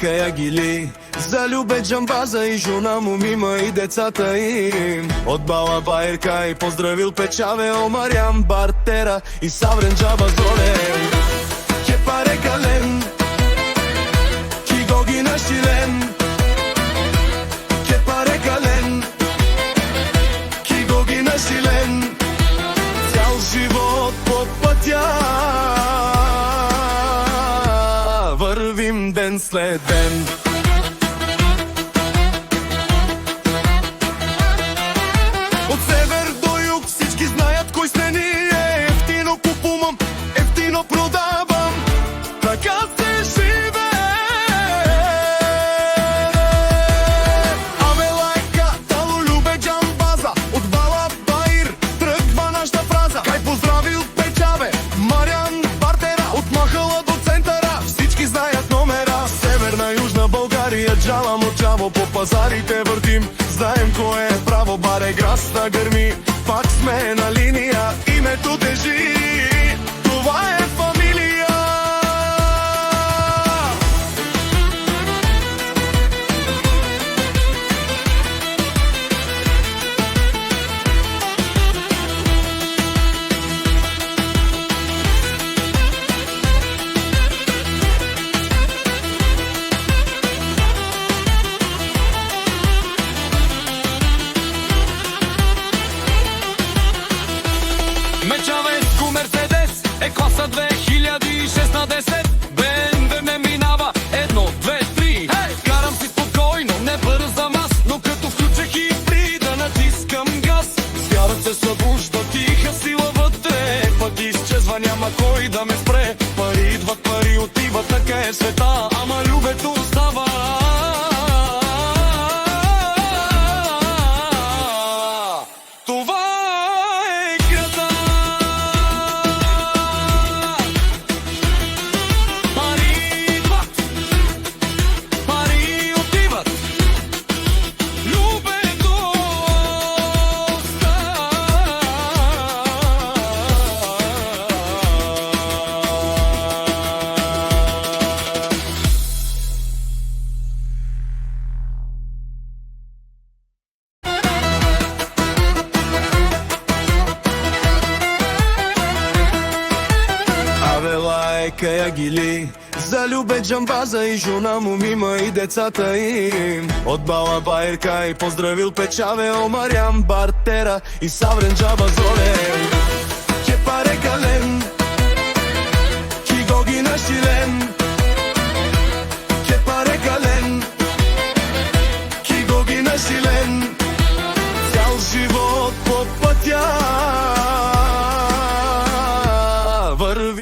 лайка гили. Залюбе Джамбаза и жена му Мима и децата им. От Бала Байерка и поздравил Печаве Омарян Бартера и Саврен Джаба Золен. Ке паре гален, ки гоги нашилен. Ке паре гален, ки гоги нашилен. Цял живот по пътя вървим ден след ден. От север до юг всички знаят кой сте ние. Ефтино купувам, ефтино продавам. Така се живее. Абе лайка, тало любе Джамбаза. От Бала Баир тръгва нашата фраза. Кай поздравил Печаве, Мариан Бартера. От Махала до центъра всички знаят номера. Северна, Южна България, джала мочаво по пазарите въртим. Знаем кое е право, баре граста гърми. Пак сме на линия, името тежи. Това е фамилия. Мечавеско Мерцедес е класа 2006 на 10. БМВ ме минава 1, 2, 3. Карам си спокойно, не бързам аз, но като включа хибрида натискам газ. Звярат се събужда, тиха сила вътре. Път изчезва, няма кой да ме спре. Пари идват, пари отиват, така е света, ама любето остава. Лайка гили. Залюбе Джамбаза и жена му Мима и децата им. От Бала Байерка и поздравил Печаве Омарян Бартера и Саврен Джаба Золен.